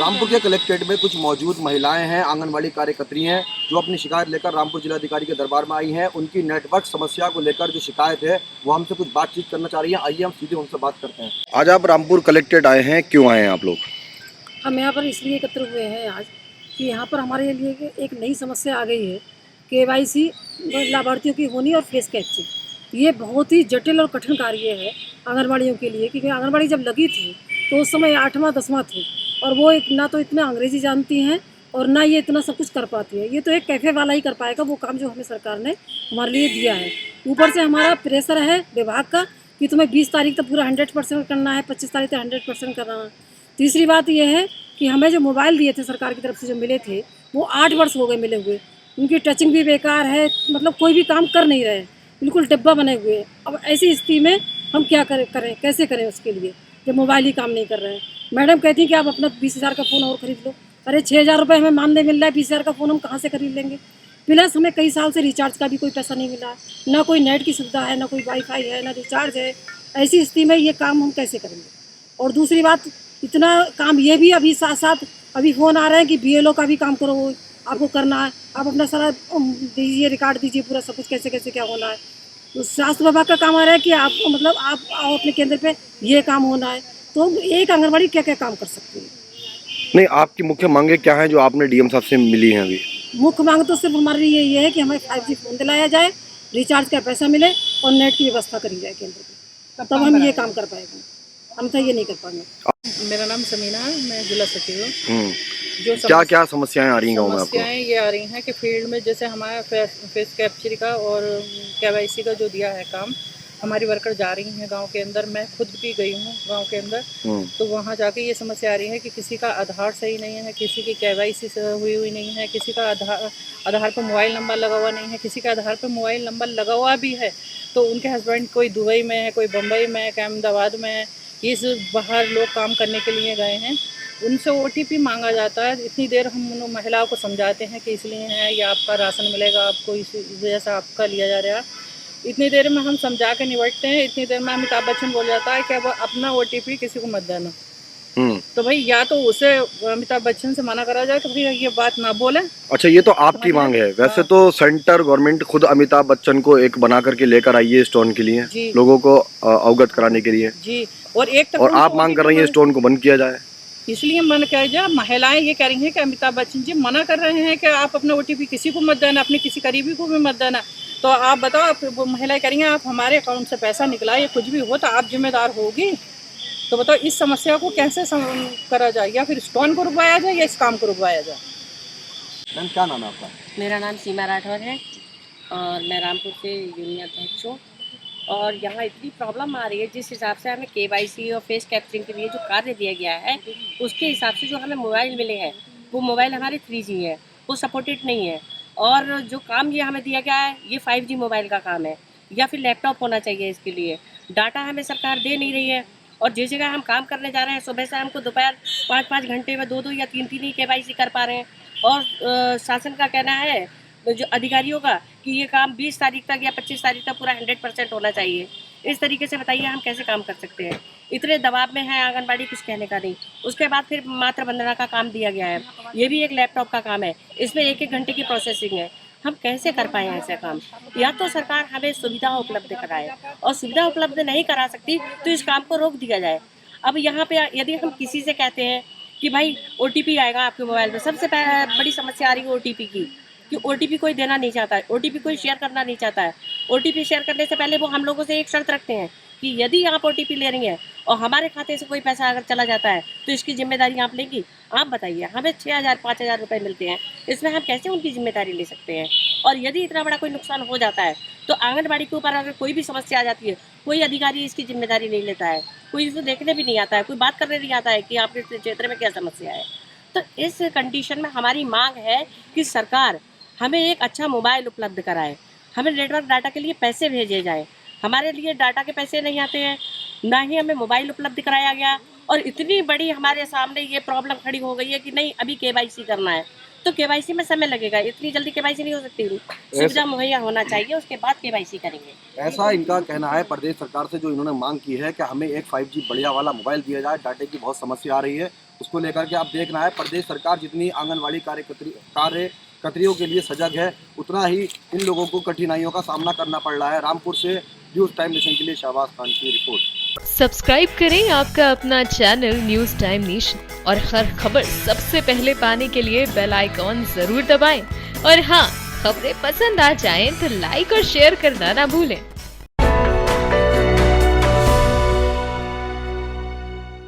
रामपुर के कलेक्ट्रेट में कुछ मौजूद महिलाएं हैं, आंगनबाड़ी कार्यकर्त्री हैं, जो अपनी शिकायत लेकर रामपुर जिलाधिकारी के दरबार में आई हैं। उनकी नेटवर्क समस्या को लेकर जो शिकायत है वो हमसे कुछ बातचीत करना चाह रही हैं। आइए हम सीधे उनसे बात करते हैं। आज आप रामपुर कलेक्ट्रेट आए हैं, क्यों आए हैं आप लोग? हम यहाँ पर इसलिए एकत्र हुए हैं आज कि यहाँ पर हमारे लिए एक नई समस्या आ गई है। केवाईसी लाभार्थियों की होनी और फेस कैप्चर, ये बहुत ही जटिल और कठिन कार्य है आंगनबाड़ियों के लिए, क्योंकि आंगनबाड़ी जब लगी थी तो उस समय 8वां 10वां थे और वो ना तो इतना अंग्रेजी जानती हैं और ना ये इतना सब कुछ कर पाती है। ये तो एक कैफ़े वाला ही कर पाएगा वो काम जो हमें सरकार ने हमारे लिए दिया है। ऊपर से हमारा प्रेशर है विभाग का कि तुम्हें 20 तारीख तक पूरा 100% करना है, 25 तारीख तक 100% करना है। तीसरी बात यह है कि हमें जो मोबाइल दिए थे सरकार की तरफ से जो मिले थे वो 8 वर्ष हो गए मिले हुए, उनकी टचिंग भी बेकार है, मतलब कोई भी काम कर नहीं रहे, बिल्कुल डिब्बा बने हुए हैं। अब ऐसी स्थिति में हम क्या करें कैसे करें उसके लिए जब मोबाइल ही काम नहीं कर रहे हैं। मैडम कहती हैं कि आप अपना 20,000 का फ़ोन और ख़रीद लो। अरे 6,000 रुपये हमें मानदेय मिल रहा है, 20,000 का फ़ोन हम कहाँ से खरीद लेंगे? प्लस हमें कई साल से रिचार्ज का भी कोई पैसा नहीं मिला है, ना कोई नेट की सुविधा है, ना कोई वाईफाई है, ना रिचार्ज है। ऐसी स्थिति में ये काम हम कैसे करेंगे? और दूसरी बात, इतना काम ये भी अभी साथ साथ अभी फ़ोन आ रहे हैं कि BLO का भी काम करो, आपको करना है, आप अपना सारा दीजिए, रिकॉर्ड दीजिए पूरा सब कुछ कैसे कैसे क्या होना है। तो स्वास्थ्य विभाग का काम आ रहा है कि आपको मतलब आप आओ अपने केंद्र पे ये काम होना है। तो एक आंगनबाड़ी क्या क्या काम कर सकती है? नहीं, आपकी मुख्य मांगे क्या हैं जो आपने डीएम साहब से मिली हैं अभी? मुख्य मांग तो सिर्फ हमारे लिए ये है कि हमें 5G फ़ोन दिलाया जाए, रिचार्ज का पैसा मिले और नेट की व्यवस्था करी जाए केंद्र पे, तब हम ये काम कर पाएंगे। हम तो ये नहीं कर पाएंगे। मेरा नाम समीना है, मैं जिला सचिव हूँ। जो क्या क्या समस्याएं आ रही हैं गाँव में आपको? समस्याएं ये आ रही हैं कि फील्ड में जैसे हमारा फेस कैप्चर का और केवाईसी का जो दिया है काम, हमारी वर्कर जा रही हैं गांव के अंदर। मैं खुद भी गई हूँ गांव के अंदर, तो वहाँ जाके ये समस्या आ रही है कि किसी का आधार सही नहीं है, किसी की केवाईसी हुई नहीं है, किसी का आधार पर मोबाइल नंबर लगा हुआ नहीं है, किसी का आधार पर मोबाइल नंबर लगा हुआ भी है तो उनके हस्बैंड कोई दुबई में है, कोई बम्बई में है, कोई अहमदाबाद में है। ये सब बाहर लोग काम करने के लिए गए हैं, उनसे OTP मांगा जाता है। इतनी देर हम उन महिलाओं को समझाते हैं कि इसलिए है, या आपका राशन मिलेगा, आपको इस वजह से आपका लिया जा रहा है। इतनी देर में हम समझा के निपटते हैं, इतनी देर में अमिताभ बच्चन बोल जाता है कि अब अपना OTP किसी को मत देना। तो भाई या तो उसे अमिताभ बच्चन से मना करा जाए कि भाई ये बात ना बोले। अच्छा, ये तो आपकी मांग है। वैसे तो सेंटर गवर्नमेंट खुद अमिताभ बच्चन को एक बना करके लेकर आई है स्टोन के लिए, लोगों को अवगत कराने के लिए जी। और आप मांग कर रही हैं स्टोन को बंद किया जाए, इसलिए मन कह जाए। महिलाएं ये कह रही हैं कि अमिताभ बच्चन जी मना कर रहे हैं कि आप अपना OTP किसी को मत देना, अपने किसी करीबी को भी मत देना। तो आप बताओ, आप वो महिलाएं कह रही हैं आप हमारे अकाउंट से पैसा निकला या कुछ भी हो तो आप जिम्मेदार होगी। तो बताओ इस समस्या को कैसे करा जाए, या फिर स्टोन को रुकवाया जाए या इस काम को रुकवाया जाए। मैम क्या नाम है आपका? मेरा नाम सीमा राठौर है और मैं रामपुर से यूनियन अध्यक्ष हूँ। और यहाँ इतनी प्रॉब्लम आ रही है, जिस हिसाब से हमें KYC और फेस कैप्चरिंग के लिए जो कार्य दिया गया है उसके हिसाब से जो हमें मोबाइल मिले हैं वो मोबाइल हमारे 3G है, वो सपोर्टेड नहीं है। और जो काम ये हमें दिया गया है ये 5G मोबाइल का काम है, या फिर लैपटॉप होना चाहिए इसके लिए। डाटा हमें सरकार दे नहीं रही है और जिस जगह हम काम करने जा रहे हैं सुबह से हमको दोपहर 5-5 घंटे में 2-2 या 3-3 ही KYC कर पा रहे हैं। और शासन का कहना है जो अधिकारियों का कि ये काम 20 तारीख तक या 25 तारीख तक पूरा 100% होना चाहिए। इस तरीके से बताइए हम कैसे काम कर सकते हैं? इतने दबाव में है आंगनबाड़ी, कुछ कहने का नहीं। उसके बाद फिर मातृ वंदना का काम दिया गया है, ये भी एक लैपटॉप का काम है, इसमें 1-1 घंटे की प्रोसेसिंग है। हम कैसे कर पाए ऐसे काम? या तो सरकार हमें सुविधा उपलब्ध कराए, और सुविधा उपलब्ध नहीं करा सकती तो इस काम को रोक दिया जाए। अब यहाँ पे यदि हम किसी से कहते हैं कि भाई OTP आएगा आपके मोबाइल में, सबसे बड़ी समस्या आ रही है OTP की, कि OTP कोई देना नहीं चाहता है, OTP कोई शेयर करना नहीं चाहता है। OTP शेयर करने से पहले वो हम लोगों से एक शर्त रखते हैं कि यदि आप OTP ले रही हैं और हमारे खाते से कोई पैसा अगर चला जाता है तो इसकी जिम्मेदारी आप लेंगी? आप बताइए, हमें 6,000-5,000 रुपये मिलते हैं, इसमें हम कैसे उनकी जिम्मेदारी ले सकते हैं? और यदि इतना बड़ा कोई नुकसान हो जाता है तो आंगनबाड़ी के ऊपर अगर कोई भी समस्या आ जाती है, कोई अधिकारी इसकी जिम्मेदारी नहीं लेता है, कोई इसको देखने भी नहीं आता है, कोई बात करने नहीं आता है कि आपके क्षेत्र में क्या समस्या है। तो इस कंडीशन में हमारी मांग है कि सरकार हमें एक अच्छा मोबाइल उपलब्ध कराए, हमें नेटवर्क डाटा के लिए पैसे भेजे जाए। हमारे लिए डाटा के पैसे नहीं आते हैं, ना ही हमें मोबाइल उपलब्ध कराया गया, और इतनी बड़ी हमारे सामने ये प्रॉब्लम खड़ी हो गई है कि नहीं अभी KYC करना है, तो KYC में समय लगेगा, इतनी जल्दी KYC नहीं हो सकती। सुविधा मुहैया होना चाहिए, उसके बाद KYC करेंगे। ऐसा इनका कहना है। प्रदेश सरकार से जो इन्होंने मांग की है कि हमें एक 5G बढ़िया वाला मोबाइल दिया जाए, डाटे की बहुत समस्या आ रही है उसको लेकर के आप देखना है। प्रदेश सरकार जितनी आंगनवाड़ी कार्यकर्तियों के लिए सजग है, उतना ही इन लोगों को कठिनाइयों का सामना करना पड़ रहा है। रामपुर से न्यूज़ टाइम नेशन के लिए शाहबाज खान की रिपोर्ट। सब्सक्राइब करें आपका अपना चैनल न्यूज़ टाइम नेशन और हर खबर सबसे पहले पाने के लिए बेल आइकॉन जरूर दबाएं। और हाँ, खबरें पसंद आ जाएं तो लाइक और शेयर करना ना भूलें।